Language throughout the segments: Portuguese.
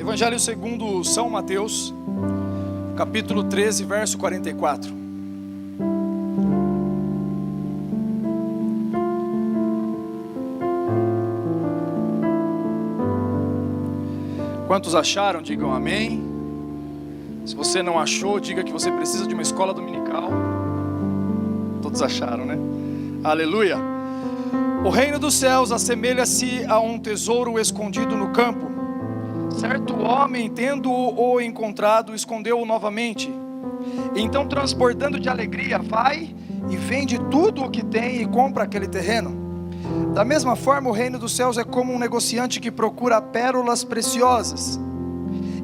Evangelho segundo São Mateus, capítulo 13, verso 44. Quantos acharam, digam amém. Se você não achou, diga que você precisa de uma escola dominical. Todos acharam, né? Aleluia. O reino dos céus assemelha-se a um tesouro escondido no campo. Certo homem, tendo-o encontrado, escondeu-o novamente. Então, transbordando de alegria, vai e vende tudo o que tem e compra aquele terreno. Da mesma forma, o reino dos céus é como um negociante que procura pérolas preciosas.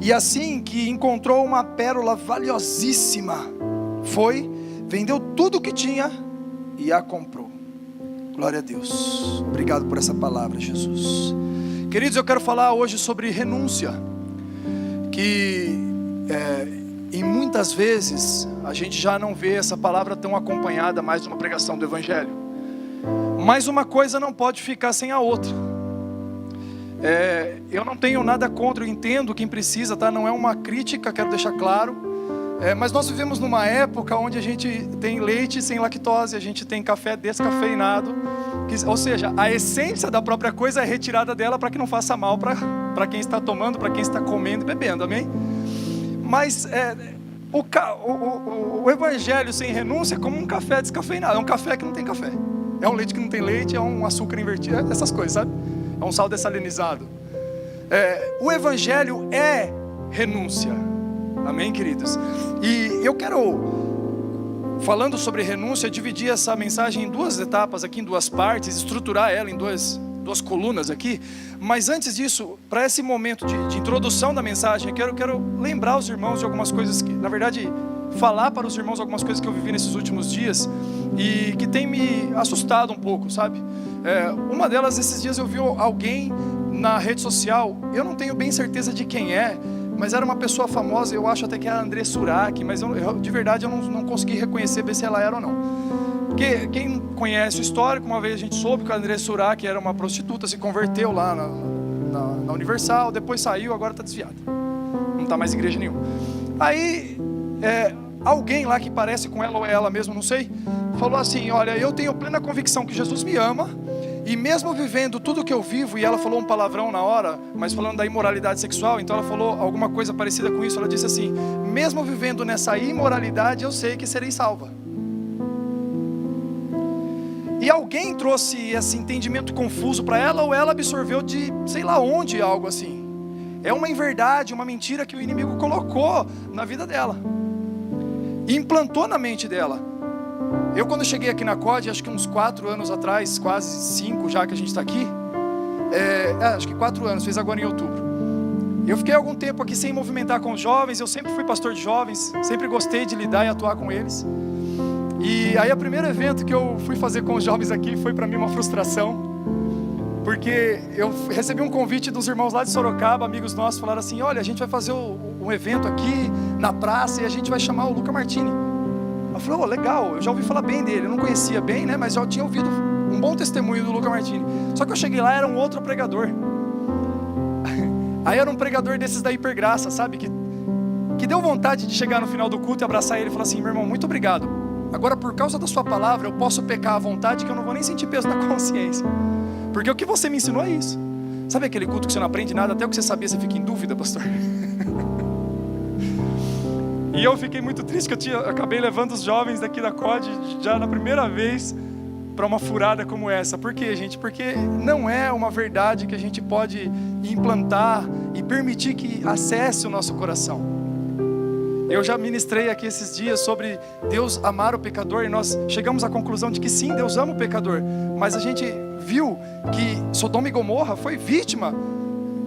E assim que encontrou uma pérola valiosíssima, foi, vendeu tudo o que tinha e a comprou. Glória a Deus. Obrigado por essa palavra, Jesus. Queridos, eu quero falar hoje sobre renúncia. Que em muitas vezes a gente já não vê essa palavra tão acompanhada mais de uma pregação do Evangelho. Mas uma coisa não pode ficar sem a outra. Eu não tenho nada contra, eu entendo quem precisa, tá? Não é uma crítica, quero deixar claro. Mas nós vivemos numa época onde a gente tem leite sem lactose, a gente tem café descafeinado, ou seja, a essência da própria coisa é retirada dela para que não faça mal para quem está tomando, para quem está comendo e bebendo, amém? Mas o evangelho sem renúncia é como um café descafeinado, é um café que não tem café, é um leite que não tem leite, é um açúcar invertido, essas coisas, sabe? É um sal dessalinizado. O evangelho é renúncia. Amém, queridos? E eu quero, falando sobre renúncia, dividir essa mensagem em duas etapas aqui, em duas partes, estruturar ela em duas colunas aqui. Mas antes disso, para esse momento de introdução da mensagem, eu quero lembrar os irmãos de algumas coisas que, na verdade, falar para os irmãos algumas coisas que eu vivi nesses últimos dias e que tem me assustado um pouco, sabe? Uma delas, esses dias eu vi alguém na rede social, eu não tenho bem certeza de quem é, mas era uma pessoa famosa, eu acho até que era André Surak, mas de verdade eu não consegui reconhecer se ela era ou não. Porque quem conhece o histórico, uma vez a gente soube que a André Surak era uma prostituta, se converteu lá na Universal, depois saiu, agora está desviada, não está mais em igreja nenhuma. Aí alguém lá que parece com ela ou ela mesmo, não sei, falou assim: olha, eu tenho plena convicção que Jesus me ama, e mesmo vivendo tudo que eu vivo, e ela falou um palavrão na hora, mas falando da imoralidade sexual, então ela falou alguma coisa parecida com isso. Ela disse assim: mesmo vivendo nessa imoralidade, eu sei que serei salva. E alguém trouxe esse entendimento confuso para ela, ou ela absorveu de sei lá onde, algo assim. É uma inverdade, uma mentira que o inimigo colocou na vida dela e implantou na mente dela. Eu, quando cheguei aqui na COD, acho que uns 4 anos atrás, quase 5 já que a gente está aqui, acho que 4 anos, fez agora em outubro. Eu fiquei algum tempo aqui sem movimentar com os jovens, eu sempre fui pastor de jovens, sempre gostei de lidar e atuar com eles. E aí o primeiro evento que eu fui fazer com os jovens aqui foi para mim uma frustração, porque eu recebi um convite dos irmãos lá de Sorocaba, amigos nossos, falaram assim: olha, a gente vai fazer um evento aqui na praça e a gente vai chamar o Luca Martini. Eu falei: legal, eu já ouvi falar bem dele, eu não conhecia bem, né, mas já tinha ouvido um bom testemunho do Luca Martini. Só que eu cheguei lá, era um outro pregador. Aí era um pregador desses da hipergraça, sabe, que deu vontade de chegar no final do culto e abraçar ele e falar assim: meu irmão, muito obrigado, agora por causa da sua palavra eu posso pecar à vontade, que eu não vou nem sentir peso na consciência, porque o que você me ensinou é isso. Sabe aquele culto que você não aprende nada, até o que você sabia você fica em dúvida, pastor? E eu fiquei muito triste que eu acabei levando os jovens daqui da COD já na primeira vez para uma furada como essa. Por quê, gente? Porque não é uma verdade que a gente pode implantar e permitir que acesse o nosso coração. Eu já ministrei aqui esses dias sobre Deus amar o pecador, e nós chegamos à conclusão de que sim, Deus ama o pecador, mas a gente viu que Sodoma e Gomorra foi vítima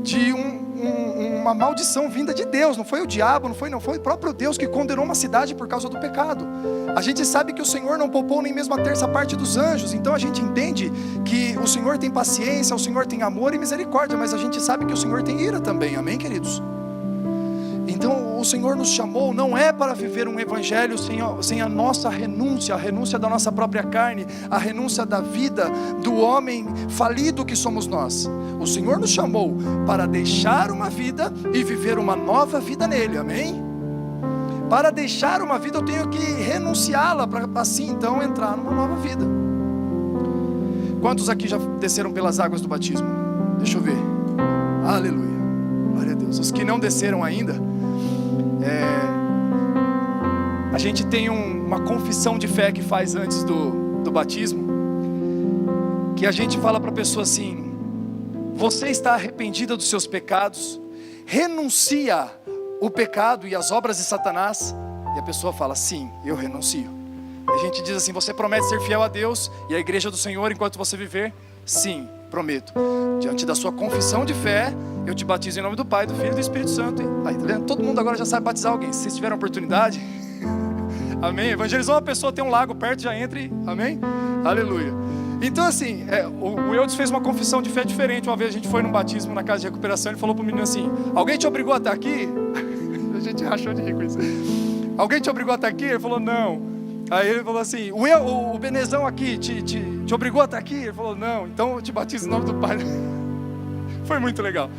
de uma maldição vinda de Deus. Não foi o diabo, não foi o próprio Deus que condenou uma cidade por causa do pecado. A gente sabe que o Senhor não poupou nem mesmo a terça parte dos anjos, então a gente entende que o Senhor tem paciência, o Senhor tem amor e misericórdia, mas a gente sabe que o Senhor tem ira também, amém, queridos? Então Senhor nos chamou não é para viver um evangelho sem a nossa renúncia, a renúncia da nossa própria carne, a renúncia da vida do homem falido que somos nós. O Senhor nos chamou para deixar uma vida e viver uma nova vida nele, amém? Para deixar uma vida eu tenho que renunciá-la, para assim então entrar numa nova vida. Quantos aqui já desceram pelas águas do batismo? Deixa eu ver. Aleluia, glória a Deus. Os que não desceram ainda, a gente tem uma confissão de fé que faz antes do batismo, que a gente fala para a pessoa assim: você está arrependida dos seus pecados, renuncia o pecado e as obras de Satanás? E a pessoa fala: sim, eu renuncio. E a gente diz assim: você promete ser fiel a Deus e à igreja do Senhor enquanto você viver? Sim, prometo. Diante da sua confissão de fé, eu te batizo em nome do Pai, do Filho e do Espírito Santo. Aí, tá vendo? Todo mundo agora já sabe batizar alguém. Se vocês tiverem oportunidade, amém. Evangelizou uma pessoa, tem um lago perto, já entre, amém. Aleluia. Então assim, o Eudes fez uma confissão de fé diferente. Uma vez a gente foi num batismo na casa de recuperação. Ele falou para o menino assim: alguém te obrigou a estar aqui? A gente rachou de rir com isso. Alguém te obrigou a estar aqui? Ele falou: não. Aí ele falou assim: o Benezão aqui te obrigou a estar aqui? Ele falou: não. Então eu te batizo em nome do Pai. Foi muito legal.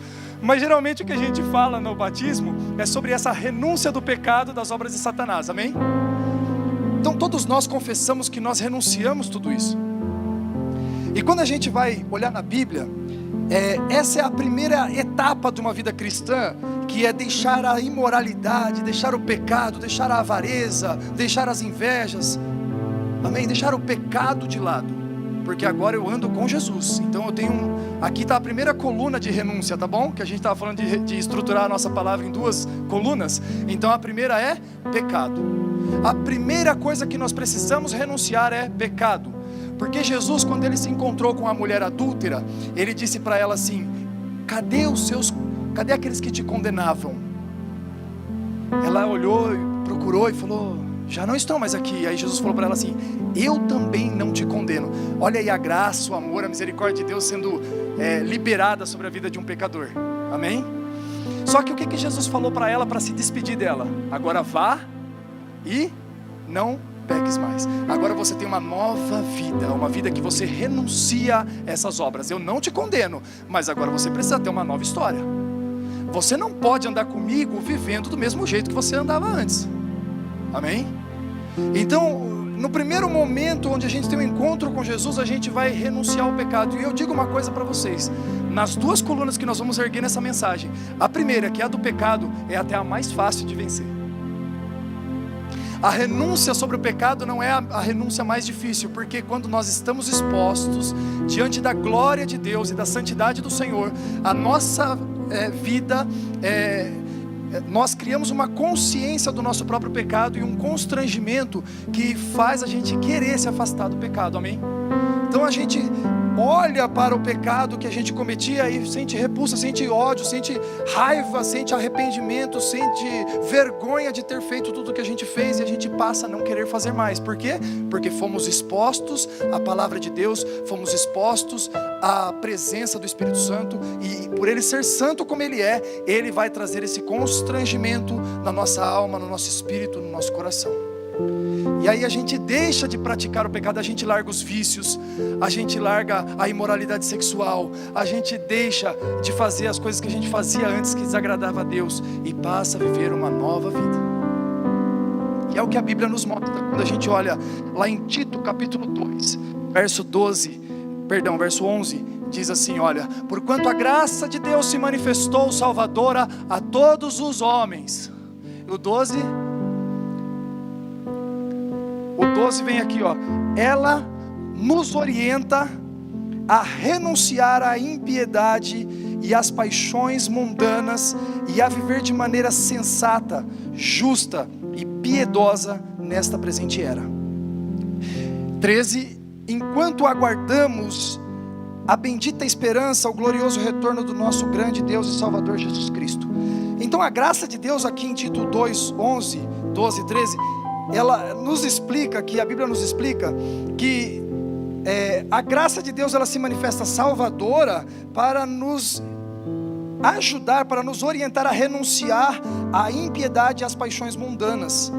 Mas geralmente o que a gente fala no batismo é sobre essa renúncia do pecado, das obras de Satanás, amém? Então todos nós confessamos que nós renunciamos tudo isso. E quando a gente vai olhar na Bíblia, essa é a primeira etapa de uma vida cristã, que é deixar a imoralidade, deixar o pecado, deixar a avareza, deixar as invejas, amém? Deixar o pecado de lado, porque agora eu ando com Jesus. Então eu tenho, aqui está a primeira coluna de renúncia, tá bom? Que a gente estava falando de estruturar a nossa palavra em duas colunas. Então a primeira é pecado. A primeira coisa que nós precisamos renunciar é pecado. Porque Jesus, quando ele se encontrou com a mulher adúltera, ele disse para ela assim: cadê aqueles que te condenavam? Ela olhou, procurou e falou: já não estão mais aqui. Aí Jesus falou para ela assim: eu também não te condeno. Olha aí a graça, o amor, a misericórdia de Deus sendo liberada sobre a vida de um pecador, amém? Só que o que Jesus falou para ela para se despedir dela? Agora vá e não peques mais. Agora você tem uma nova vida, uma vida que você renuncia a essas obras. Eu não te condeno, mas agora você precisa ter uma nova história. Você não pode andar comigo vivendo do mesmo jeito que você andava antes, amém? Então, no primeiro momento onde a gente tem um encontro com Jesus, a gente vai renunciar ao pecado. E eu digo uma coisa para vocês: nas duas colunas que nós vamos erguer nessa mensagem, a primeira, que é a do pecado, é até a mais fácil de vencer. A renúncia sobre o pecado não é a renúncia mais difícil, porque quando nós estamos expostos diante da glória de Deus e da santidade do Senhor, a nossa vida, nós criamos uma consciência do nosso próprio pecado e um constrangimento que faz a gente querer se afastar do pecado, amém? Então a gente olha para o pecado que a gente cometia e sente repulsa, sente ódio, sente raiva, sente arrependimento, sente vergonha de ter feito tudo o que a gente fez, e a gente passa a não querer fazer mais. Por quê? Porque fomos expostos à palavra de Deus, fomos expostos à presença do Espírito Santo, e por Ele ser santo como Ele é, Ele vai trazer esse constrangimento na nossa alma, no nosso espírito, no nosso coração. E aí a gente deixa de praticar o pecado, a gente larga os vícios, a gente larga a imoralidade sexual, a gente deixa de fazer as coisas que a gente fazia antes que desagradava a Deus, e passa a viver uma nova vida. E é o que a Bíblia nos mostra quando a gente olha lá em Tito capítulo 2, verso 11, diz assim: olha, porquanto a graça de Deus se manifestou salvadora a todos os homens. O 12 vem aqui, ó. Ela nos orienta a renunciar à impiedade e às paixões mundanas e a viver de maneira sensata, justa e piedosa nesta presente era. 13, enquanto aguardamos a bendita esperança, o glorioso retorno do nosso grande Deus e Salvador Jesus Cristo. Então a graça de Deus aqui em Tito 2, 11, 12, 13, ela nos explica, que a Bíblia nos explica, que a graça de Deus ela se manifesta salvadora para nos ajudar, para nos orientar a renunciar à impiedade e às paixões mundanas.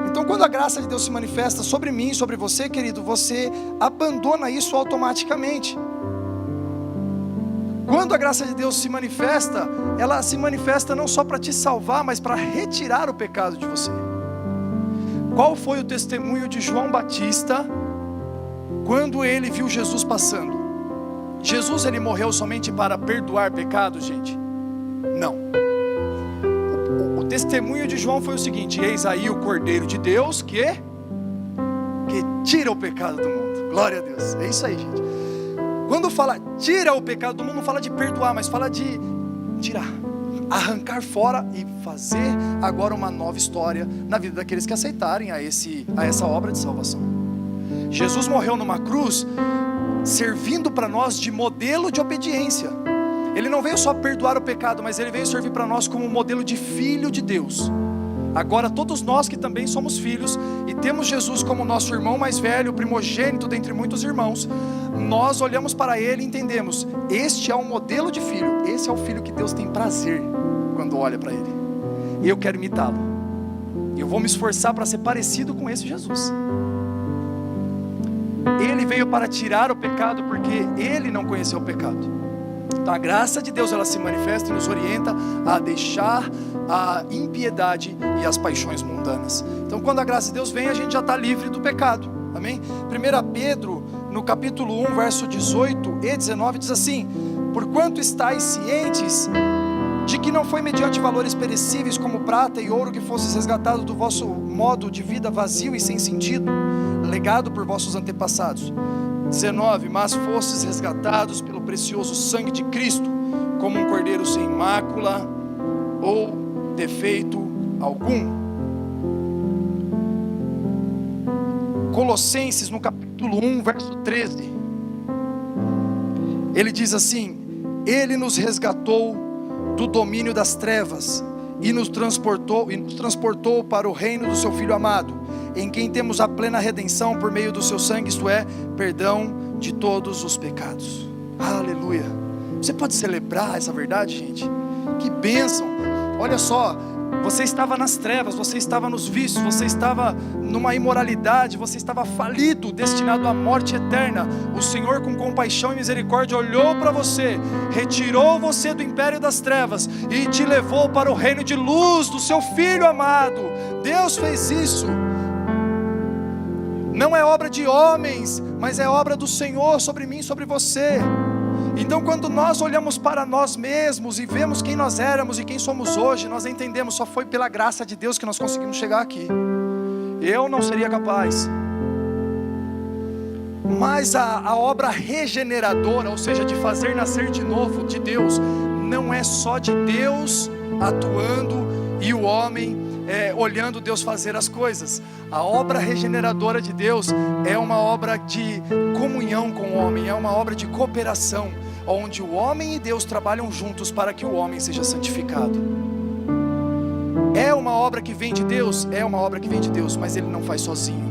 Então, quando a graça de Deus se manifesta sobre mim, sobre você, querido, você abandona isso automaticamente. Quando a graça de Deus se manifesta, ela se manifesta não só para te salvar, mas para retirar o pecado de você. Qual foi o testemunho de João Batista quando ele viu Jesus passando? Jesus, ele morreu somente para perdoar pecados, gente? Não. O testemunho de João foi o seguinte: eis aí o Cordeiro de Deus que tira o pecado do mundo. Glória a Deus. É isso aí, gente. Quando fala tira o pecado do mundo, não fala de perdoar, mas fala de tirar, arrancar fora e fazer agora uma nova história na vida daqueles que aceitarem a essa obra de salvação. Jesus morreu numa cruz, servindo para nós de modelo de obediência. Ele não veio só perdoar o pecado, mas ele veio servir para nós como modelo de filho de Deus. Agora todos nós que também somos filhos e temos Jesus como nosso irmão mais velho, primogênito dentre muitos irmãos, nós olhamos para ele e entendemos: este é um modelo de filho, esse é o filho que Deus tem prazer quando olha para ele. E eu quero imitá-lo. Eu vou me esforçar para ser parecido com esse Jesus. Ele veio para tirar o pecado porque ele não conheceu o pecado. Então a graça de Deus, ela se manifesta e nos orienta a deixar a impiedade e as paixões mundanas. Então quando a graça de Deus vem, a gente já está livre do pecado. Amém? 1 Pedro, no capítulo 1, verso 18 e 19, diz assim: porquanto estáis cientes de que não foi mediante valores perecíveis como prata e ouro que fostes resgatados do vosso modo de vida vazio e sem sentido, legado por vossos antepassados. 19, mas fostes resgatados pelo precioso sangue de Cristo, como um cordeiro sem mácula ou defeito algum. Colossenses, no capítulo 1, verso 13, ele diz assim: ele nos resgatou do domínio das trevas e nos transportou para o reino do seu Filho amado, em quem temos a plena redenção por meio do seu sangue, isto é, perdão de todos os pecados. Aleluia. Você pode celebrar essa verdade, gente? Que bênção. Olha só, você estava nas trevas, você estava nos vícios, você estava numa imoralidade, você estava falido, destinado à morte eterna. O Senhor, com compaixão e misericórdia, olhou para você, retirou você do império das trevas e te levou para o reino de luz do seu Filho amado. Deus fez isso. Não é obra de homens, mas é obra do Senhor sobre mim, sobre você. Então quando nós olhamos para nós mesmos e vemos quem nós éramos e quem somos hoje, nós entendemos: só foi pela graça de Deus que nós conseguimos chegar aqui. Eu não seria capaz. Mas a obra regeneradora, ou seja, de fazer nascer de novo de Deus, não é só de Deus atuando e o homem olhando Deus fazer as coisas. A obra regeneradora de Deus é uma obra de comunhão com o homem, é uma obra de cooperação, onde o homem e Deus trabalham juntos para que o homem seja santificado. É uma obra que vem de Deus? É uma obra que vem de Deus, mas Ele não faz sozinho.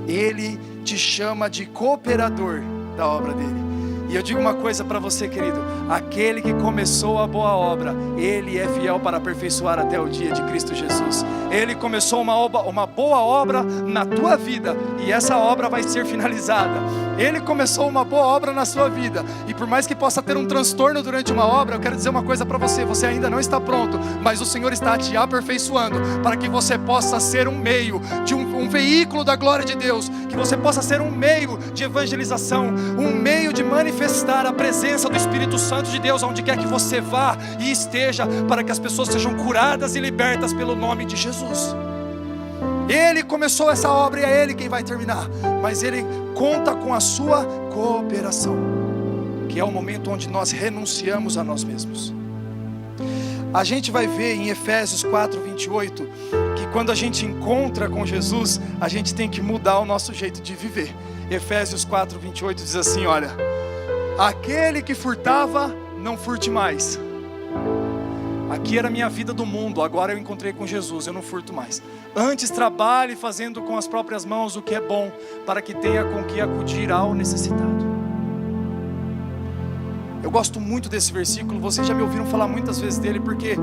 Ele te chama de cooperador da obra dele. E eu digo uma coisa para você, querido: aquele que começou a boa obra, Ele é fiel para aperfeiçoar até o dia de Cristo Jesus. Ele começou uma boa obra na tua vida, e essa obra vai ser finalizada. Ele começou uma boa obra na sua vida, e por mais que possa ter um transtorno durante uma obra, eu quero dizer uma coisa para você: você ainda não está pronto, mas o Senhor está te aperfeiçoando, para que você possa ser um meio, de um veículo da glória de Deus, que você possa ser um meio de evangelização, um meio de manifestar a presença do Espírito Santo de Deus, onde quer que você vá e esteja, para que as pessoas sejam curadas e libertas pelo nome de Jesus. Ele começou essa obra e é Ele quem vai terminar, mas Ele conta com a sua cooperação, que é o momento onde nós renunciamos a nós mesmos. A gente vai ver em Efésios 4:28 que quando a gente encontra com Jesus, a gente tem que mudar o nosso jeito de viver. Efésios 4:28 diz assim: olha, aquele que furtava, não furte mais. Aqui era a minha vida do mundo, agora eu encontrei com Jesus, eu não furto mais. Antes trabalhe fazendo com as próprias mãos o que é bom, para que tenha com que acudir ao necessitado. Eu gosto muito desse versículo, vocês já me ouviram falar muitas vezes dele, porque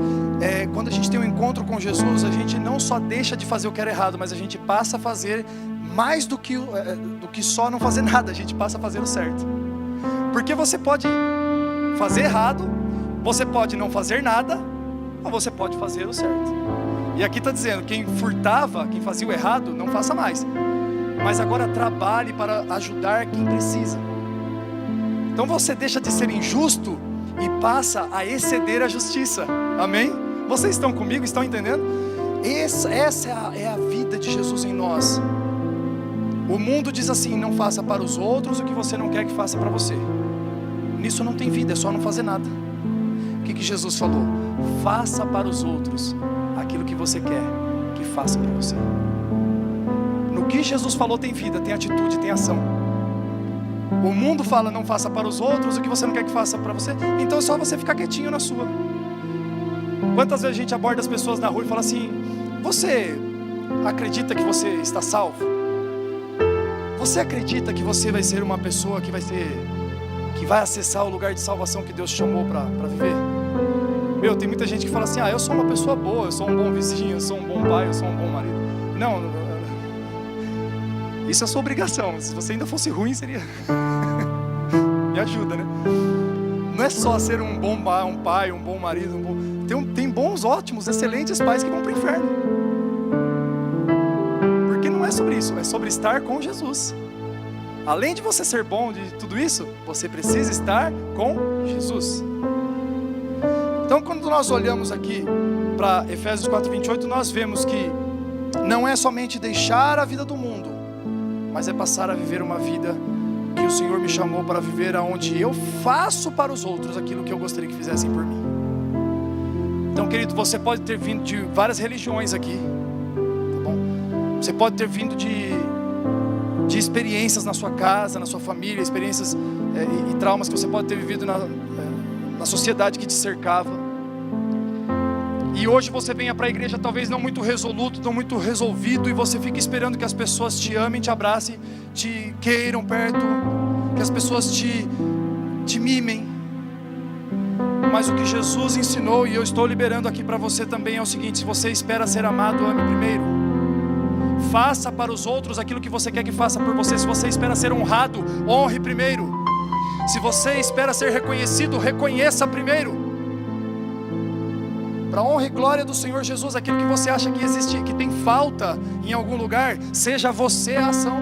quando a gente tem um encontro com Jesus, a gente não só deixa de fazer o que era errado, mas a gente passa a fazer mais do que só não fazer nada, a gente passa a fazer o certo. Porque você pode fazer errado, você pode não fazer nada, ou você pode fazer o certo. E aqui está dizendo, quem furtava, quem fazia o errado, não faça mais, mas agora trabalhe para ajudar quem precisa. Então você deixa de ser injusto e passa a exceder a justiça. Amém? Vocês estão comigo? Estão entendendo? Essa é a vida de Jesus em nós. O mundo diz assim: não faça para os outros o que você não quer que faça para você. Nisso não tem vida, é só não fazer nada. O que Jesus falou? Faça para os outros aquilo que você quer que faça para você. No que Jesus falou tem vida, tem atitude, tem ação. O mundo fala: não faça para os outros o que você não quer que faça para você. Então é só você ficar quietinho na sua. Quantas vezes a gente aborda as pessoas na rua e fala assim: você acredita que você está salvo? Você acredita que você vai ser uma pessoa que vai acessar o lugar de salvação que Deus chamou para viver? Meu, tem muita gente que fala assim: eu sou uma pessoa boa, eu sou um bom vizinho, eu sou um bom pai, eu sou um bom marido. Não, isso é sua obrigação. Se você ainda fosse ruim, seria... Me ajuda, né? Não é só ser um bom pai, um bom marido, tem bons, ótimos, excelentes pais que vão para o inferno. Porque não é sobre isso, é sobre estar com Jesus. Além de você ser bom de tudo isso, você precisa estar com Jesus. Então, quando nós olhamos aqui para Efésios 4:28, nós vemos que não é somente deixar a vida do mundo, mas é passar a viver uma vida que o Senhor me chamou para viver, aonde eu faço para os outros aquilo que eu gostaria que fizessem por mim. Então, querido, você pode ter vindo de várias religiões aqui, tá bom? Você pode ter vindo de experiências na sua casa, na sua família, experiências e traumas que você pode ter vivido na sociedade que te cercava. E hoje você venha para a igreja talvez não muito resoluto, não muito resolvido, e você fica esperando que as pessoas te amem, te abracem, te queiram perto, que as pessoas te mimem. Mas o que Jesus ensinou, e eu estou liberando aqui para você também, é o seguinte: se você espera ser amado, ame primeiro. Faça para os outros aquilo que você quer que faça por você. Se você espera ser honrado, honre primeiro. Se você espera ser reconhecido, reconheça primeiro. Para a honra e glória do Senhor Jesus, aquilo que você acha que existe, que tem falta em algum lugar, seja você a ação.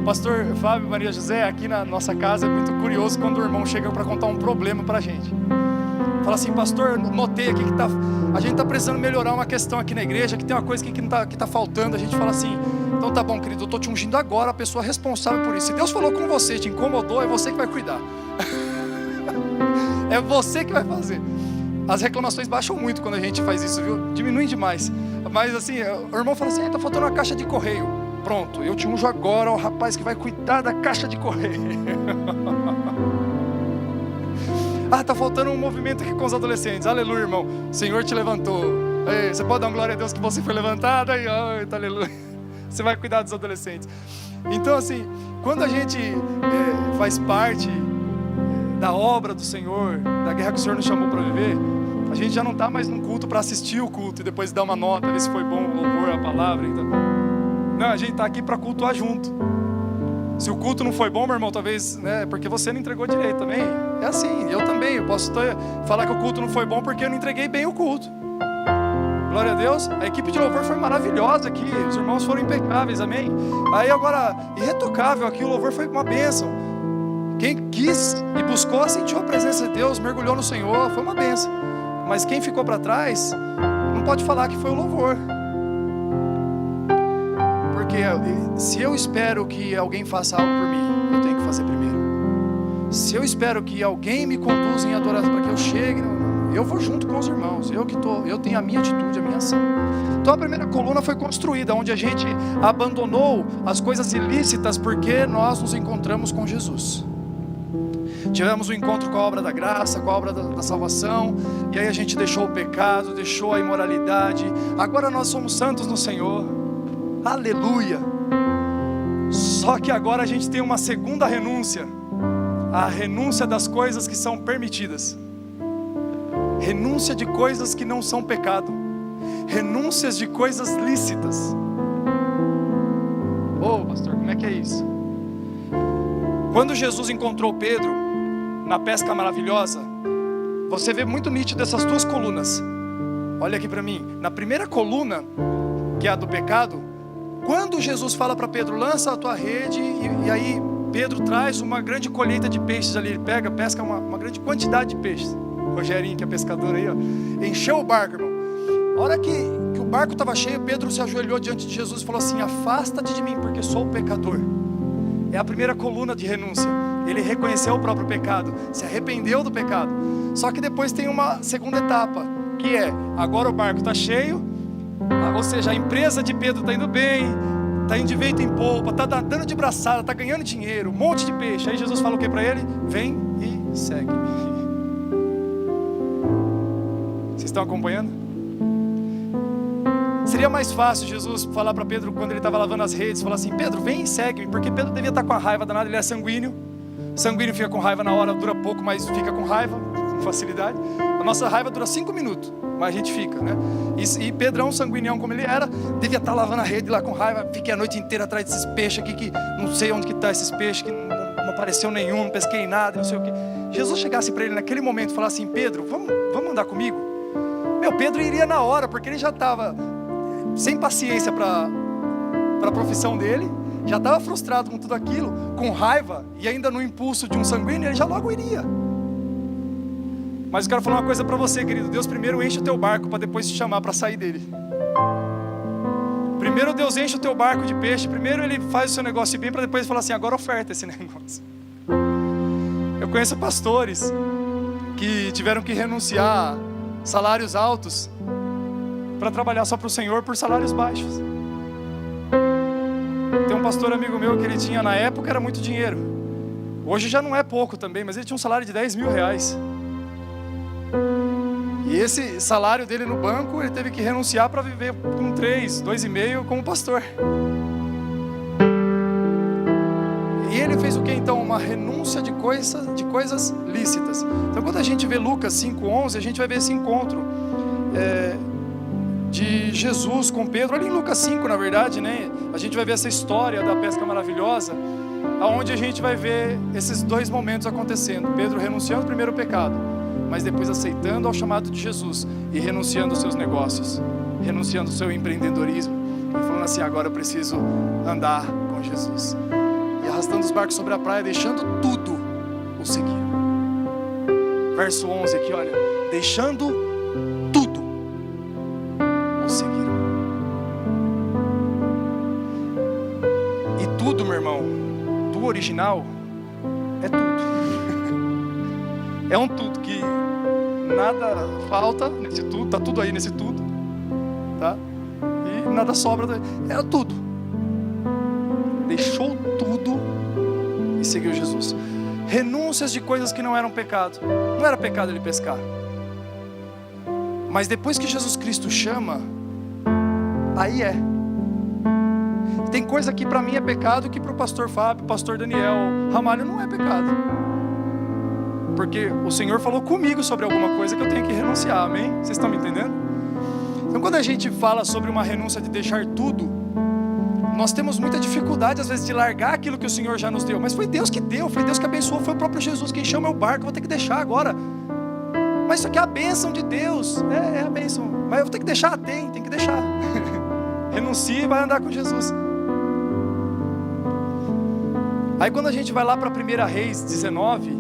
Pastor Fábio e Maria José, aqui na nossa casa, é muito curioso quando o irmão chega para contar um problema para a gente. Fala assim: pastor, notei aqui que a gente está precisando melhorar uma questão aqui na igreja, que tem uma coisa aqui que está faltando. A gente fala assim: então tá bom, querido, eu estou te ungindo agora a pessoa responsável por isso. Se Deus falou com você, te incomodou, é você que vai cuidar. É você que vai fazer. As reclamações baixam muito quando a gente faz isso, viu? Diminuem demais. Mas assim, o irmão fala assim: está faltando uma caixa de correio. Pronto, eu te unjo agora o rapaz que vai cuidar da caixa de correio. Está faltando um movimento aqui com os adolescentes. Aleluia, irmão, o Senhor te levantou. Ei, você pode dar uma glória a Deus que você foi levantado? Aí, aleluia. Você vai cuidar dos adolescentes. Então assim, quando a gente faz parte da obra do Senhor, da guerra que o Senhor nos chamou para viver, a gente já não está mais num culto para assistir o culto e depois dar uma nota, ver se foi bom o louvor, a palavra. Então, não, a gente está aqui para cultuar junto. Se o culto não foi bom, meu irmão, talvez, né, porque você não entregou direito também. É assim, eu também, eu posso falar que o culto não foi bom porque eu não entreguei bem o culto. Glória a Deus. A equipe de louvor foi maravilhosa aqui, os irmãos foram impecáveis, amém? Aí agora, irretocável aqui, o louvor foi uma bênção. Quem quis e buscou, sentiu a presença de Deus, mergulhou no Senhor, foi uma bênção. Mas quem ficou para trás, não pode falar que foi o louvor. Porque se eu espero que alguém faça algo por mim, eu tenho que fazer primeiro. Se eu espero que alguém me conduza em adoração para que eu chegue, eu vou junto com os irmãos. Eu tenho a minha atitude, a minha ação. Então a primeira coluna foi construída onde a gente abandonou as coisas ilícitas porque nós nos encontramos com Jesus. Tivemos um encontro com a obra da graça, com a obra da salvação, e aí a gente deixou o pecado, deixou a imoralidade. Agora nós somos santos no Senhor. Aleluia. Só que agora a gente tem uma segunda renúncia. a renúncia das coisas que são permitidas, renúncia de coisas que não são pecado, renúncias de coisas lícitas. Oh, pastor, como é que é isso? Quando Jesus encontrou Pedro na pesca maravilhosa, você vê muito nítido essas duas colunas. Olha aqui para mim, na primeira coluna, que é a do pecado, quando Jesus fala para Pedro, lança a tua rede, e aí Pedro traz uma grande colheita de peixes ali, ele pesca uma grande quantidade de peixes. Rogerinho, que é pescador aí, ó, encheu o barco, irmão. A hora que o barco estava cheio, Pedro se ajoelhou diante de Jesus e falou assim: afasta-te de mim, porque sou pecador. É a primeira coluna de renúncia. Ele reconheceu o próprio pecado, se arrependeu do pecado. Só que depois tem uma segunda etapa, que é, agora o barco está cheio, ou seja, a empresa de Pedro está indo bem, está indo de vento em polpa, está dando de braçada, está ganhando dinheiro, um monte de peixe. Aí Jesus fala o que para ele? Vem e segue-me. Vocês estão acompanhando? Seria mais fácil Jesus falar para Pedro, quando ele estava lavando as redes, falar assim: Pedro, vem e segue-me, porque Pedro devia estar com a raiva danada, ele é sanguíneo. Sanguíneo fica com raiva na hora, dura pouco, mas fica com raiva, com facilidade. A nossa raiva dura 5 minutos, mas a gente fica, né? E Pedrão, sanguineão como ele era, devia estar lavando a rede lá com raiva. Fiquei a noite inteira atrás desses peixes aqui, que não sei onde que está esses peixes, que não apareceu nenhum, não pesquei nada, não sei o que. Jesus chegasse para ele naquele momento e falasse assim: Pedro, vamos andar comigo? Meu, Pedro iria na hora, porque ele já estava sem paciência para a profissão dele, já estava frustrado com tudo aquilo, com raiva, e ainda no impulso de um sanguíneo, ele já logo iria. Mas eu quero falar uma coisa para você, querido. Deus primeiro enche o teu barco para depois te chamar para sair dele. Primeiro Deus enche o teu barco de peixe, primeiro Ele faz o seu negócio bem, para depois falar assim: agora oferta esse negócio. Eu conheço pastores que tiveram que renunciar salários altos para trabalhar só para o Senhor por salários baixos. Tem um pastor amigo meu que ele tinha, na época era muito dinheiro, hoje já não é pouco também, mas ele tinha um salário de 10 mil reais. E esse salário dele no banco, ele teve que renunciar para viver com 3, 2,5 como pastor. E ele fez o que então? Uma renúncia de coisas lícitas. Então quando a gente vê Lucas 5:11, a gente vai ver esse encontro de Jesus com Pedro. Ali em Lucas 5, na verdade, né? A gente vai ver essa história da pesca maravilhosa, aonde a gente vai ver esses dois momentos acontecendo. Pedro renunciando primeiro ao pecado, mas depois aceitando ao chamado de Jesus e renunciando aos seus negócios, renunciando ao seu empreendedorismo e falando assim: agora eu preciso andar com Jesus, e arrastando os barcos sobre a praia, deixando tudo, o seguir. Verso 11 aqui, olha: deixando tudo, o seguiram. E tudo, meu irmão, do original é tudo. É um tudo que nada falta nesse tudo, está tudo aí nesse tudo, tá? E nada sobra, é tudo. Deixou tudo e seguiu Jesus. Renúncias de coisas que não eram pecado. Não era pecado ele pescar, mas depois que Jesus Cristo chama, aí é. Tem coisa que para mim é pecado, que para o pastor Fábio, pastor Daniel Ramalho não é pecado, porque o Senhor falou comigo sobre alguma coisa que eu tenho que renunciar, amém? Vocês estão me entendendo? Então quando a gente fala sobre uma renúncia de deixar tudo, nós temos muita dificuldade às vezes de largar aquilo que o Senhor já nos deu. Mas foi Deus que deu, foi Deus que abençoou, foi o próprio Jesus que encheu o meu barco, vou ter que deixar agora. Mas isso aqui é a bênção de Deus, é a bênção, mas eu vou ter que deixar? Tem que deixar. Renuncia e vai andar com Jesus. Aí quando a gente vai lá para 1 Reis 19,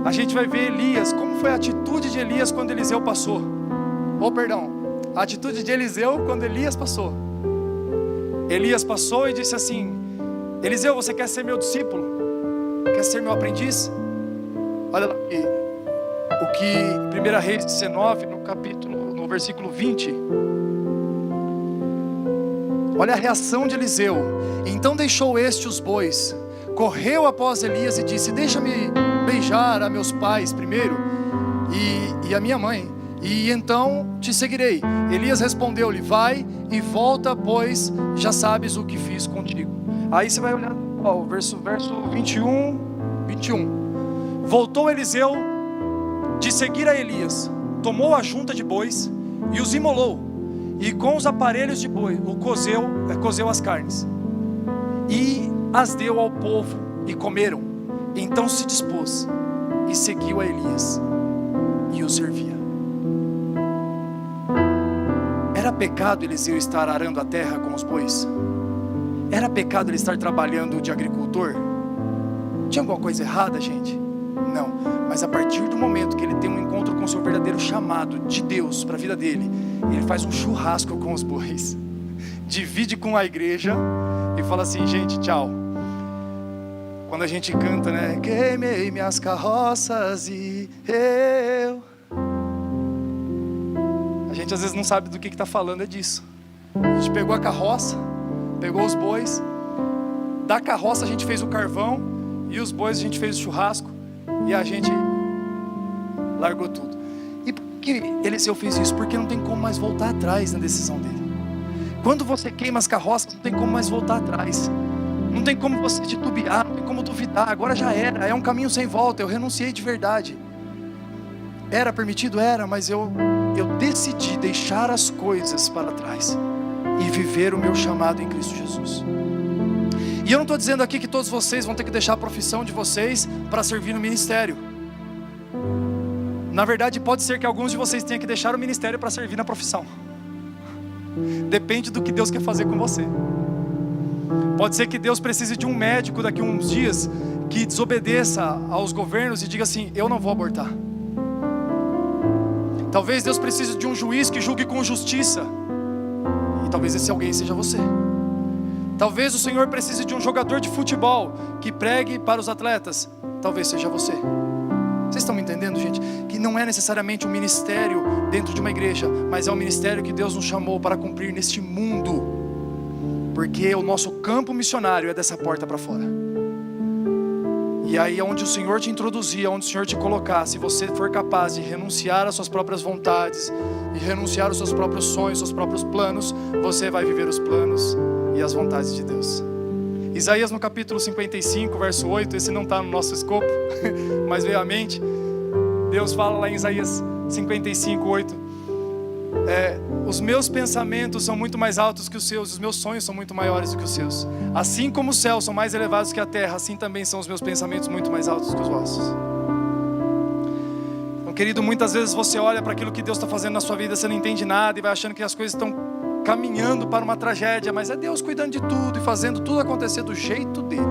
a gente vai ver Elias, como foi a atitude de Elias quando Eliseu passou. A atitude de Eliseu quando Elias passou. Elias passou e disse assim: Eliseu, você quer ser meu discípulo? Quer ser meu aprendiz? Olha lá, o que 1 Reis 19, no versículo 20. Olha a reação de Eliseu. Então deixou este os bois, correu após Elias e disse: deixa-me beijar a meus pais primeiro e a minha mãe, e então te seguirei. Elias respondeu-lhe: vai e volta, pois já sabes o que fiz contigo. Aí você vai olhar o verso 21, 21. Voltou Eliseu de seguir a Elias, tomou a junta de bois e os imolou, e com os aparelhos de boi cozeu as carnes, e as deu ao povo, e comeram. Então se dispôs e seguiu a Elias e o servia. Era pecado Eliseu estar arando a terra com os bois? Era pecado ele estar trabalhando de agricultor? Tinha alguma coisa errada, gente? Não, mas a partir do momento que ele tem um encontro com o seu verdadeiro chamado de Deus para a vida dele, ele faz um churrasco com os bois, divide com a igreja e fala assim: gente, tchau. Quando a gente canta, né? Queimei minhas carroças e eu... A gente às vezes não sabe do que está falando, é disso. A gente pegou a carroça, pegou os bois, da carroça a gente fez o carvão, e os bois a gente fez o churrasco, e a gente largou tudo. E por que Eliseu fez isso? Porque não tem como mais voltar atrás na decisão dele. Quando você queima as carroças, não tem como mais voltar atrás. Não tem como você titubear, não tem como duvidar. Agora já era, é um caminho sem volta. Eu renunciei de verdade. Era permitido? Era, mas eu decidi deixar as coisas para trás e viver o meu chamado em Cristo Jesus. E eu não estou dizendo aqui que todos vocês vão ter que deixar a profissão de vocês para servir no ministério. Na verdade, pode ser que alguns de vocês tenham que deixar o ministério para servir na profissão. Depende do que Deus quer fazer com você. Pode ser que Deus precise de um médico daqui a uns dias que desobedeça aos governos e diga assim: eu não vou abortar. Talvez Deus precise de um juiz que julgue com justiça, e talvez esse alguém seja você. Talvez o Senhor precise de um jogador de futebol que pregue para os atletas, talvez seja você. Vocês estão me entendendo, gente? Que não é necessariamente um ministério dentro de uma igreja, mas é um ministério que Deus nos chamou para cumprir neste mundo, porque o nosso campo missionário é dessa porta para fora. E aí é onde o Senhor te introduzir, onde o Senhor te colocar, se você for capaz de renunciar às suas próprias vontades, e renunciar aos seus próprios sonhos, seus próprios planos, você vai viver os planos e as vontades de Deus. Isaías no capítulo 55, verso 8, esse não está no nosso escopo, mas veio à mente. Deus fala lá em Isaías 55, 8, os meus pensamentos são muito mais altos que os seus, os meus sonhos são muito maiores do que os seus. Assim como os céus são mais elevados que a terra, assim também são os meus pensamentos muito mais altos que os vossos. Então, querido, muitas vezes você olha para aquilo que Deus está fazendo na sua vida, você não entende nada e vai achando que as coisas estão caminhando para uma tragédia, mas é Deus cuidando de tudo e fazendo tudo acontecer do jeito dele.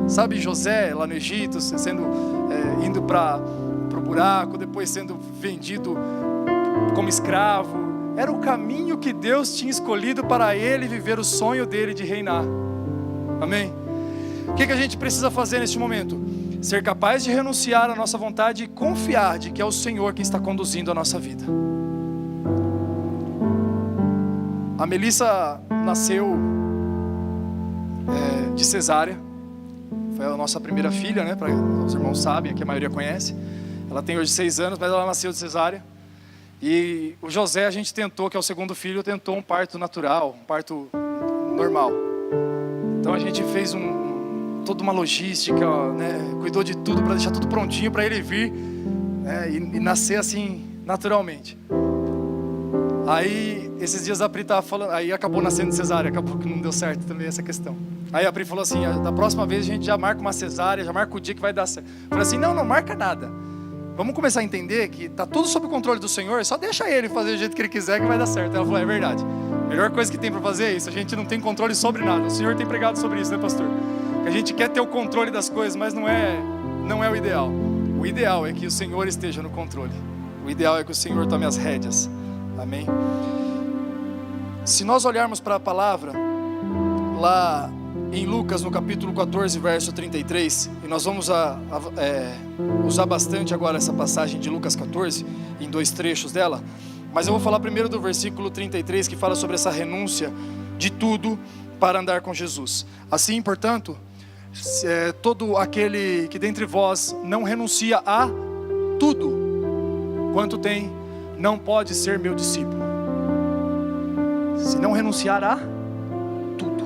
Sabe José lá no Egito, indo para o buraco, depois sendo vendido como escravo? Era o caminho que Deus tinha escolhido para ele viver o sonho dele de reinar. Amém? O que a gente precisa fazer neste momento? Ser capaz de renunciar à nossa vontade e confiar de que é o Senhor quem está conduzindo a nossa vida. A Melissa nasceu de cesárea. Foi a nossa primeira filha, né? Os irmãos sabem, que a maioria conhece. Ela tem hoje 6 anos, mas ela nasceu de cesárea. E o José, a gente tentou, que é o segundo filho, tentou um parto natural, um parto normal. Então a gente fez toda uma logística, né? Cuidou de tudo para deixar tudo prontinho para ele vir, né? E nascer assim, naturalmente. Aí, esses dias a Pri estava falando, aí acabou nascendo cesárea, acabou que não deu certo também essa questão. Aí a Pri falou assim: da próxima vez a gente já marca uma cesárea, já marca o dia que vai dar certo. Eu falei assim: não marca nada. Vamos começar a entender que está tudo sob o controle do Senhor, só deixa Ele fazer do jeito que Ele quiser que vai dar certo. Ela falou: é verdade. A melhor coisa que tem para fazer é isso, a gente não tem controle sobre nada. O Senhor tem pregado sobre isso, né, pastor? Que a gente quer ter o controle das coisas, mas não é o ideal. O ideal é que o Senhor esteja no controle. O ideal é que o Senhor tome as rédeas. Amém? Se nós olharmos para a palavra lá em Lucas, no capítulo 14, verso 33, e nós vamos usar bastante agora essa passagem de Lucas 14, em 2 trechos dela, mas eu vou falar primeiro do versículo 33, que fala sobre essa renúncia de tudo para andar com Jesus. Assim, portanto, todo aquele que dentre vós não renuncia a tudo quanto tem, não pode ser meu discípulo. Se não renunciar a tudo.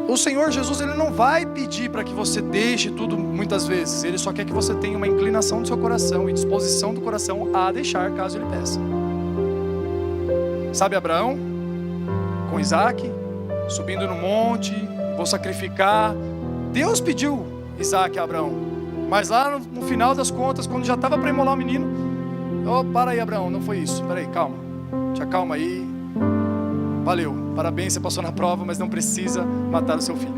O Senhor Jesus, Ele não vai pedir para que você deixe tudo muitas vezes. Ele só quer que você tenha uma inclinação do seu coração e disposição do coração a deixar, caso Ele peça. Sabe Abraão? Com Isaac, subindo no monte, vou sacrificar. Deus pediu Isaac a Abraão. Mas lá no final das contas, quando já estava para imolar o menino, para aí Abraão, não foi isso. Para aí, calma. Te acalma aí. Valeu, parabéns, você passou na prova, mas não precisa matar o seu filho.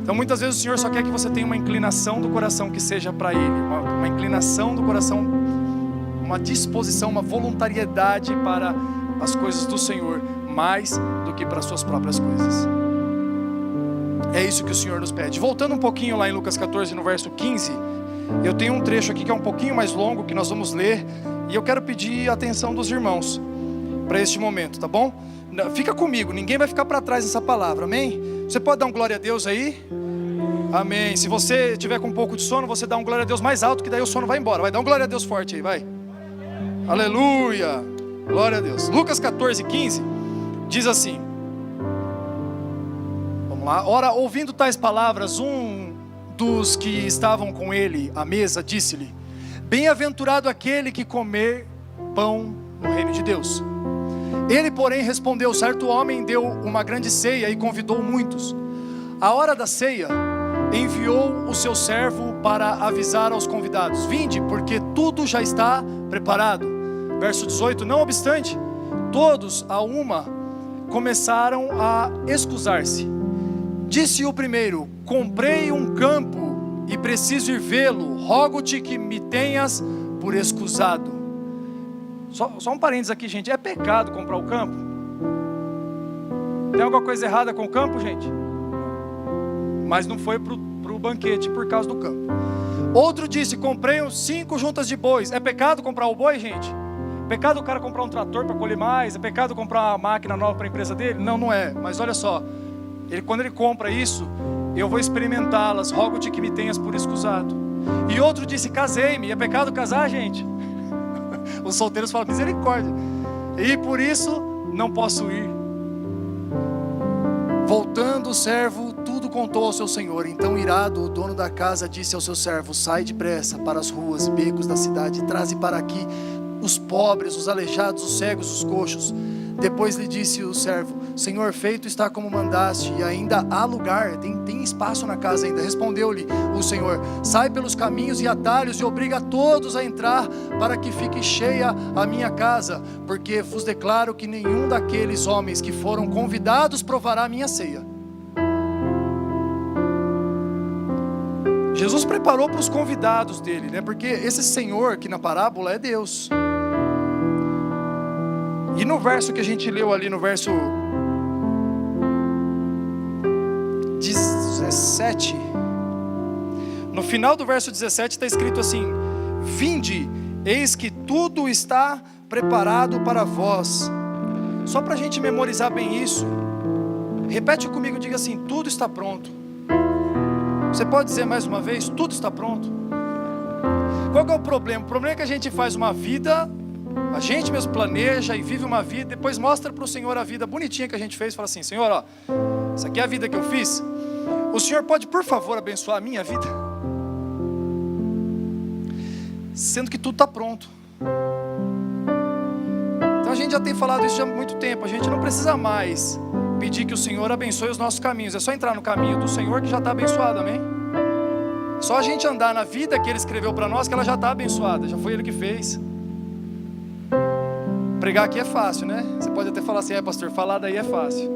Então muitas vezes o Senhor só quer que você tenha uma inclinação do coração que seja para Ele, uma inclinação do coração, uma disposição, uma voluntariedade para as coisas do Senhor, mais do que para as suas próprias coisas. É isso que o Senhor nos pede. Voltando um pouquinho lá em Lucas 14, no verso 15, eu tenho um trecho aqui que é um pouquinho mais longo, que nós vamos ler, e eu quero pedir a atenção dos irmãos para este momento, tá bom? Fica comigo, ninguém vai ficar para trás nessa palavra, amém? Você pode dar um glória a Deus aí? Amém. Se você tiver com um pouco de sono, você dá um glória a Deus mais alto, que daí o sono vai embora. Vai dar um glória a Deus forte aí, vai. Aleluia, glória a Deus. Lucas 14, 15 diz assim, vamos lá. Ora, ouvindo tais palavras, um dos que estavam com ele à mesa disse-lhe: bem-aventurado aquele que comer pão no reino de Deus. Ele, porém, respondeu: certo homem deu uma grande ceia e convidou muitos. À hora da ceia, enviou o seu servo para avisar aos convidados: vinde, porque tudo já está preparado. Verso 18: não obstante, todos a uma começaram a escusar-se. Disse o primeiro: comprei um campo e preciso ir vê-lo, rogo-te que me tenhas por escusado. Só um parênteses aqui, gente. É pecado comprar o campo? Tem alguma coisa errada com o campo, gente? Mas não foi para o banquete por causa do campo. Outro disse: comprei 5 juntas de bois. É pecado comprar o boi, gente? Pecado o cara comprar um trator para colher mais? É pecado comprar uma máquina nova para a empresa dele? Não, não é. Mas olha só, quando ele compra isso, eu vou experimentá-las, rogo-te que me tenhas por escusado. E outro disse: casei-me. É pecado casar, gente? Os solteiros falam: misericórdia, e por isso não posso ir. Voltando o servo, tudo contou ao seu senhor. Então, irado, o dono da casa disse ao seu servo: sai depressa para as ruas e becos da cidade, e traze para aqui os pobres, os aleijados, os cegos, os coxos. Depois lhe disse o servo: Senhor, feito está como mandaste, e ainda há lugar, tem espaço na casa ainda. Respondeu-lhe o Senhor: sai pelos caminhos e atalhos e obriga todos a entrar, para que fique cheia a minha casa, porque vos declaro que nenhum daqueles homens que foram convidados provará a minha ceia. Jesus preparou para os convidados dele, né? Porque esse Senhor aqui na parábola é Deus. E no verso que a gente leu ali, no verso 17, no final do verso 17 está escrito assim: vinde, eis que tudo está preparado para vós. Só para a gente memorizar bem isso, repete comigo, diga assim: tudo está pronto. Você pode dizer mais uma vez: tudo está pronto. Qual que é o problema? O problema é que a gente faz uma vida, a gente mesmo planeja e vive uma vida, depois mostra para o Senhor a vida bonitinha que a gente fez, fala assim: Senhor, ó, essa aqui é a vida que eu fiz, o Senhor pode por favor abençoar a minha vida? Sendo que tudo está pronto. Então a gente já tem falado isso há muito tempo. A gente não precisa mais pedir que o Senhor abençoe os nossos caminhos. É só entrar no caminho do Senhor que já está abençoado, amém? Só a gente andar na vida que Ele escreveu para nós, que ela já está abençoada, já foi Ele que fez. Pregar aqui é fácil, né? Você pode até falar assim: pastor, falar daí é fácil.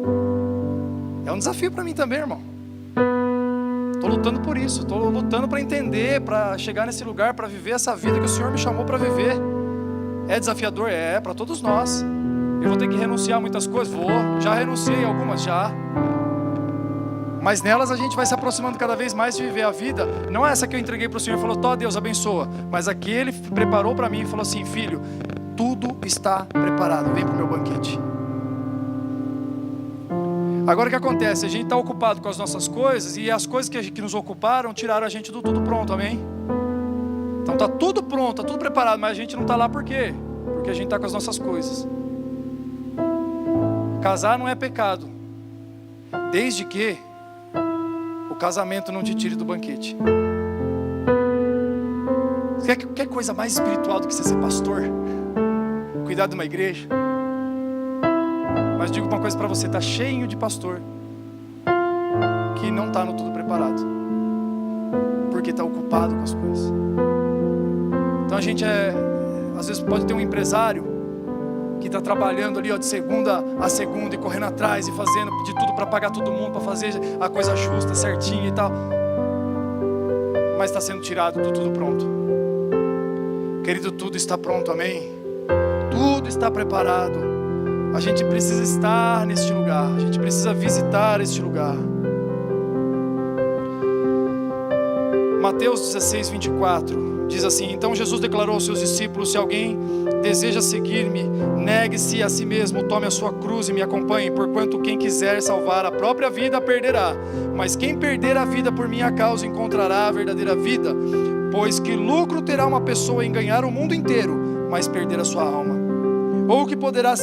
É um desafio para mim também, irmão. Estou lutando por isso, estou lutando para entender, para chegar nesse lugar, para viver essa vida que o Senhor me chamou para viver. É desafiador? É, para todos nós. Eu vou ter que renunciar a muitas coisas? Vou, já renunciei a algumas, já. Mas nelas a gente vai se aproximando cada vez mais de viver a vida. Não é essa que eu entreguei para o Senhor e falou: tó, Deus abençoa. Mas aqui Ele preparou para mim e falou assim: filho, tudo está preparado, vem para o meu banquete. Agora o que acontece? A gente está ocupado com as nossas coisas, e as coisas que nos ocuparam tiraram a gente do tudo pronto, amém? Então está tudo pronto, está tudo preparado, mas a gente não está lá por quê? Porque a gente está com as nossas coisas. Casar não é pecado, desde que casamento não te tire do banquete. Quer coisa mais espiritual do que você ser pastor? Cuidar de uma igreja? Mas digo uma coisa para você, está cheio de pastor que não está no tudo preparado, porque está ocupado com as coisas. Então a gente às vezes pode ter um empresário que está trabalhando ali, ó, de segunda a segunda e correndo atrás e fazendo de tudo para pagar todo mundo, para fazer a coisa justa, certinha e tal, mas está sendo tirado do tudo pronto. Querido, tudo está pronto, amém? Tudo está preparado. A gente precisa estar neste lugar, a gente precisa visitar este lugar. Mateus 16, 24 diz assim: então Jesus declarou aos seus discípulos: se alguém deseja seguir-me, negue-se a si mesmo, tome a sua cruz e me acompanhe, porquanto quem quiser salvar a própria vida perderá, mas quem perder a vida por minha causa encontrará a verdadeira vida. Pois que lucro terá uma pessoa em ganhar o mundo inteiro, mas perder a sua alma? Ou o que poderá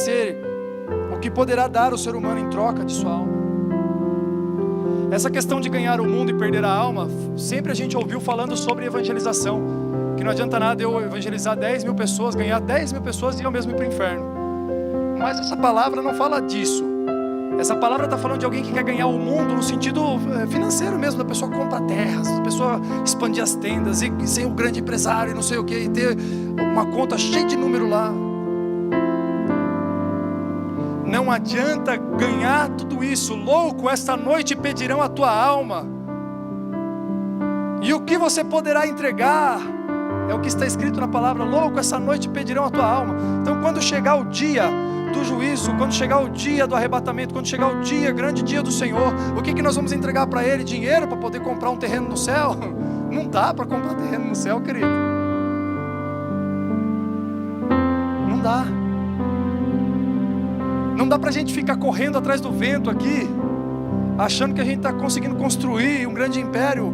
dar o ser humano em troca de sua alma? Essa questão de ganhar o mundo e perder a alma, sempre a gente ouviu falando sobre evangelização, que não adianta nada eu evangelizar 10 mil pessoas, ganhar 10 mil pessoas e eu mesmo ir para o inferno. Mas essa palavra não fala disso. Essa palavra está falando de alguém que quer ganhar o mundo no sentido financeiro mesmo, da pessoa que compra terras, da pessoa expandir as tendas e ser um grande empresário e não sei o que, e ter uma conta cheia de número lá. Não adianta ganhar tudo isso. Louco, esta noite pedirão a tua alma, e o que você poderá entregar é o que está escrito na palavra. Louco, essa noite pedirão a tua alma. Então quando chegar o dia do juízo, quando chegar o dia do arrebatamento, quando chegar o dia, grande dia do Senhor, o que nós vamos entregar para Ele? Dinheiro para poder comprar um terreno no céu? Não dá para comprar terreno no céu, querido. Não dá. Não dá para a gente ficar correndo atrás do vento aqui, achando que a gente está conseguindo construir um grande império,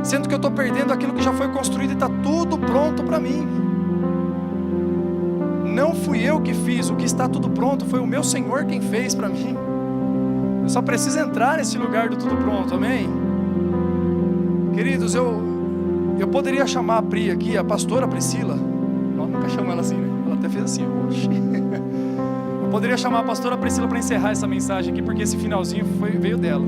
sendo que eu estou perdendo aquilo que já foi construído e está tudo pronto para mim. Não fui eu que fiz, o que está tudo pronto foi o meu Senhor quem fez para mim. Eu só preciso entrar nesse lugar do tudo pronto, amém? Queridos, eu poderia chamar a Pri aqui, a pastora Priscila. Eu nunca chamo ela assim, né? Ela até fez assim, oxi. Eu poderia chamar a pastora Priscila para encerrar essa mensagem aqui, porque esse finalzinho veio dela.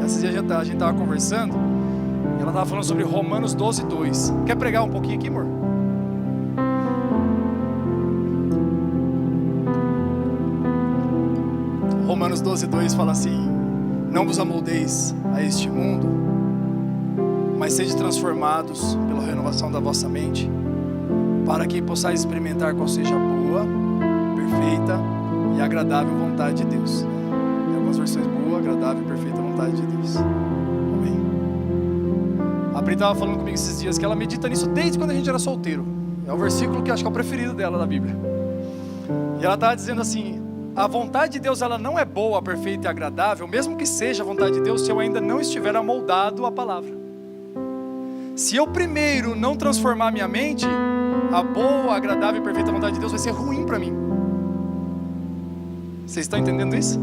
Esses dias a gente estava conversando, e ela estava falando sobre Romanos 12, 2. Quer pregar um pouquinho aqui, amor? Romanos 12, 2 fala assim: não vos amoldeis a este mundo, mas sede transformados pela renovação da vossa mente, para que possais experimentar qual seja a boa, perfeita e agradável vontade de Deus. Em algumas versões, boa, agradável e perfeita vontade de Deus. Amém. A Pri estava falando comigo esses dias que ela medita nisso desde quando a gente era solteiro. É o versículo que acho que é o preferido dela da Bíblia. E ela estava dizendo assim: a vontade de Deus, ela não é boa, perfeita e agradável, mesmo que seja a vontade de Deus, se eu ainda não estiver amoldado à palavra. Se eu primeiro não transformar minha mente, a boa, agradável e perfeita vontade de Deus vai ser ruim para mim. Vocês estão entendendo isso?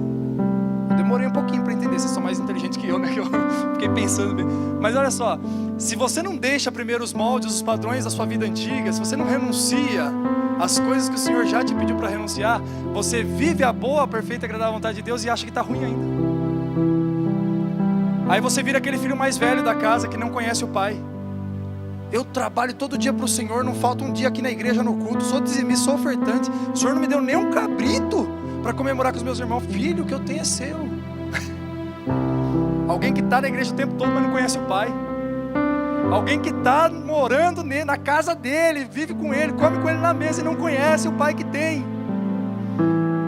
Eu demorei um pouquinho para entender, vocês são mais inteligentes que eu, né? Que eu fiquei pensando. Mas olha só, se você não deixa primeiro os moldes, os padrões da sua vida antiga, se você não renuncia as coisas que o Senhor já te pediu para renunciar, você vive a boa, perfeita e agradável vontade de Deus e acha que está ruim ainda. Aí você vira aquele filho mais velho da casa que não conhece o pai. Eu trabalho todo dia para o Senhor, não falta um dia aqui na igreja no culto, sou dizimista, sou ofertante, o Senhor não me deu nem um cabrito para comemorar com os meus irmãos. Filho, o que eu tenho é seu. Alguém que está na igreja o tempo todo, mas não conhece o pai. Alguém que está morando na casa dele, vive com ele, come com ele na mesa e não conhece o pai que tem.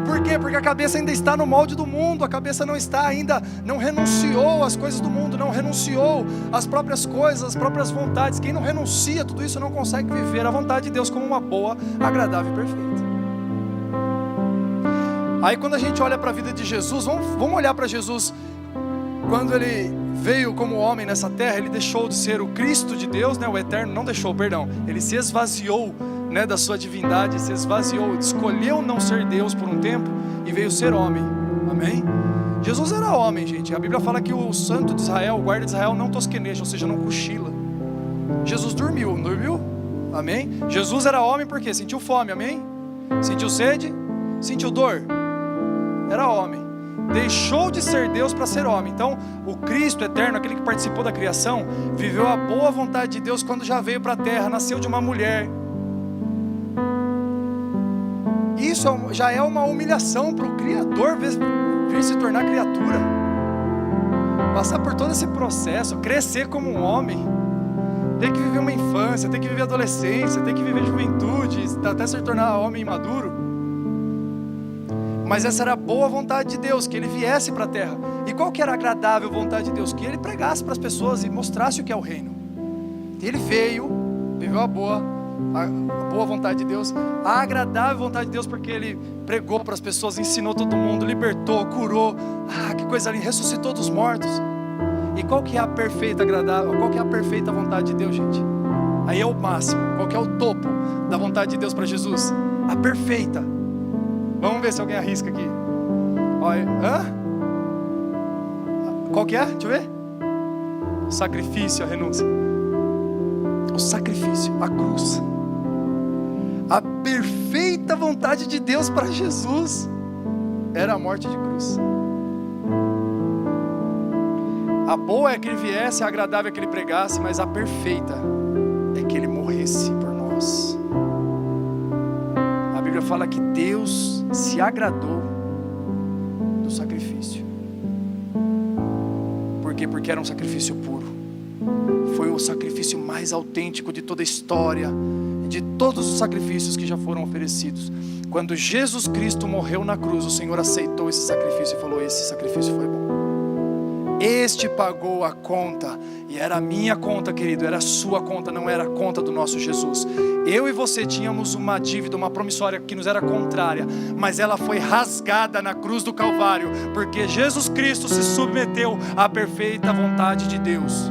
Por quê? Porque a cabeça ainda está no molde do mundo, a cabeça não está ainda, não renunciou às coisas do mundo, não renunciou às próprias coisas, às próprias vontades. Quem não renuncia a tudo isso não consegue viver a vontade de Deus como uma boa, agradável e perfeita. Aí quando a gente olha para a vida de Jesus, vamos olhar para Jesus. Quando ele veio como homem nessa terra, ele deixou de ser o Cristo de Deus, né? O eterno, não deixou, perdão. Ele se esvaziou, né, da sua divindade, se esvaziou, escolheu não ser Deus por um tempo e veio ser homem, amém? Jesus era homem, gente. A Bíblia fala que o santo de Israel, o guarda de Israel, não tosqueneja, ou seja, não cochila. Jesus dormiu, não dormiu? Amém? Jesus era homem porque sentiu fome, amém? Sentiu sede? Sentiu dor? Era homem. Deixou de ser Deus para ser homem. Então, o Cristo eterno, aquele que participou da criação, viveu a boa vontade de Deus quando já veio para a terra, nasceu de uma mulher. Isso já é uma humilhação para o Criador vir se tornar criatura, passar por todo esse processo, crescer como um homem, ter que viver uma infância, ter que viver adolescência, ter que viver juventude, até se tornar homem maduro. Mas essa era a boa vontade de Deus, que ele viesse para a terra. E qual que era a agradável vontade de Deus? Que ele pregasse para as pessoas e mostrasse o que é o reino. E ele veio, viveu a boa vontade de Deus, a agradável vontade de Deus, porque ele pregou para as pessoas, ensinou todo mundo, libertou, curou, que coisa linda, ressuscitou dos mortos. E qual que é a perfeita, agradável, qual que é a perfeita vontade de Deus, gente? Aí é o máximo, qual que é o topo da vontade de Deus para Jesus? A perfeita. Vamos ver se alguém arrisca aqui. Olha, qual que é? Deixa eu ver. O sacrifício, a renúncia. O sacrifício, a cruz. A perfeita vontade de Deus para Jesus era a morte de cruz. A boa é que ele viesse, a agradável é que ele pregasse, mas a perfeita é que ele morresse por nós. A Bíblia fala que Deus se agradou do sacrifício. Por quê? Porque era um sacrifício puro. Foi o sacrifício mais autêntico de toda a história, de todos os sacrifícios que já foram oferecidos. Quando Jesus Cristo morreu na cruz, o Senhor aceitou esse sacrifício e falou: esse sacrifício foi bom. Este pagou a conta, e era a minha conta, querido, era a sua conta, não era a conta do nosso Jesus. Eu e você tínhamos uma dívida, uma promissória que nos era contrária, mas ela foi rasgada na cruz do Calvário, porque Jesus Cristo se submeteu à perfeita vontade de Deus.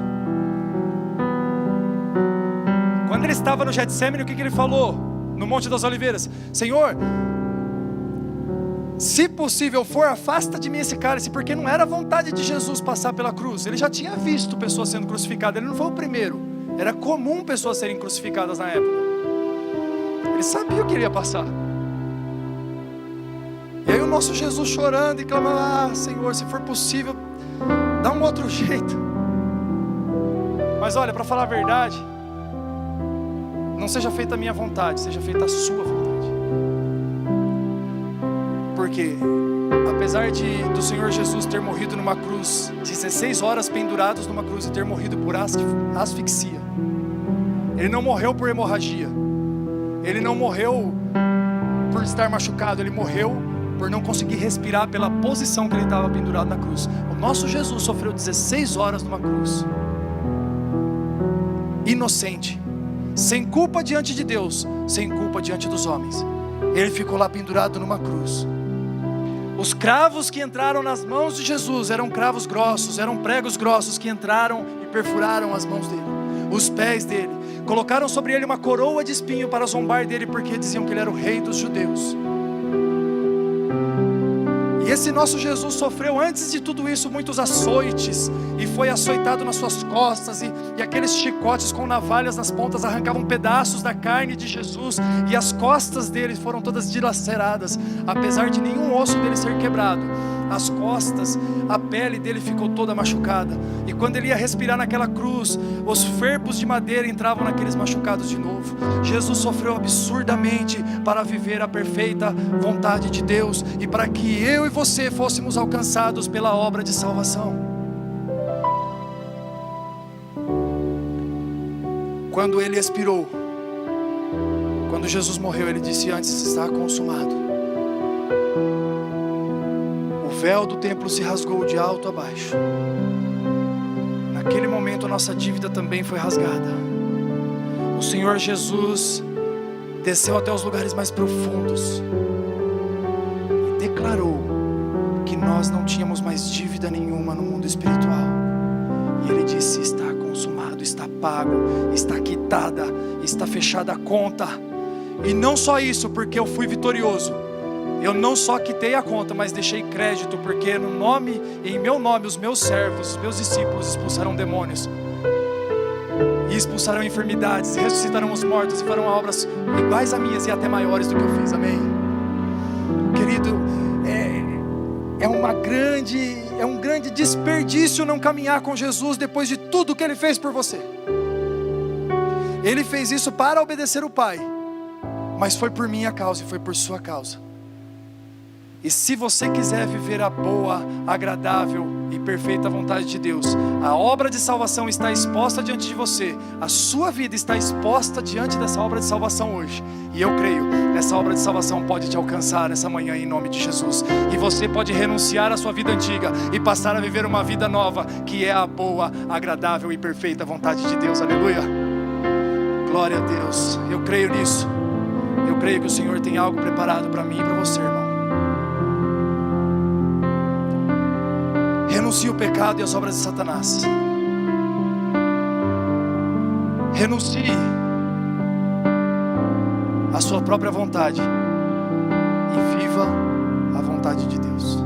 Quando ele estava no Getsemane, o que ele falou? No Monte das Oliveiras: Senhor, se possível for, afasta de mim esse cálice, porque não era a vontade de Jesus passar pela cruz. Ele já tinha visto pessoas sendo crucificadas, ele não foi o primeiro. Era comum pessoas serem crucificadas na época. Ele sabia o que ele ia passar. E aí o nosso Jesus chorando e clamando: Senhor, se for possível, dá um outro jeito. Mas olha, para falar a verdade, não seja feita a minha vontade, seja feita a sua vontade. Porque apesar do Senhor Jesus ter morrido numa cruz, 16 horas pendurados numa cruz, e ter morrido por asfixia, ele não morreu por hemorragia, ele não morreu por estar machucado, ele morreu por não conseguir respirar pela posição que ele estava pendurado na cruz. O nosso Jesus sofreu 16 horas numa cruz, inocente, sem culpa diante de Deus, sem culpa diante dos homens. Ele ficou lá pendurado numa cruz. Os cravos que entraram nas mãos de Jesus eram cravos grossos, eram pregos grossos que entraram e perfuraram as mãos dele, os pés dele. Colocaram sobre ele uma coroa de espinho para zombar dele, porque diziam que ele era o rei dos judeus. E esse nosso Jesus sofreu, antes de tudo isso, muitos açoites, e foi açoitado nas suas costas, e aqueles chicotes com navalhas nas pontas arrancavam pedaços da carne de Jesus, e as costas dele foram todas dilaceradas, apesar de nenhum osso dele ser quebrado. As costas, a pele dele ficou toda machucada, e quando ele ia respirar naquela cruz, os ferpos de madeira entravam naqueles machucados de novo. Jesus sofreu absurdamente para viver a perfeita vontade de Deus, e para que eu e você fôssemos alcançados pela obra de salvação. Quando ele expirou, quando Jesus morreu, ele disse: antes está consumado. O véu do templo se rasgou de alto a baixo. Naquele momento a nossa dívida também foi rasgada. O Senhor Jesus desceu até os lugares mais profundos e declarou que nós não tínhamos mais dívida nenhuma no mundo espiritual. E ele disse: está consumado, está pago, está quitada, está fechada a conta. E não só isso, porque eu fui vitorioso, Eu não só quitei a conta, mas deixei crédito, porque no nome, em meu nome, os meus servos, os meus discípulos expulsarão demônios, e expulsarão enfermidades, ressuscitarão os mortos, e farão obras iguais a minhas e até maiores do que eu fiz. Amém? Querido, é um grande desperdício não caminhar com Jesus depois de tudo que Ele fez por você. Ele fez isso para obedecer o Pai, mas foi por minha causa e foi por sua causa. E se você quiser viver a boa, agradável e perfeita vontade de Deus, a obra de salvação está exposta diante de você, a sua vida está exposta diante dessa obra de salvação hoje. E eu creio, essa obra de salvação pode te alcançar nessa manhã em nome de Jesus. E você pode renunciar à sua vida antiga e passar a viver uma vida nova, que é a boa, agradável e perfeita vontade de Deus. Aleluia! Glória a Deus. Eu creio nisso. Eu creio que o Senhor tem algo preparado para mim e para você, irmão. Renuncie o pecado e as obras de Satanás. Renuncie a sua própria vontade e viva a vontade de Deus.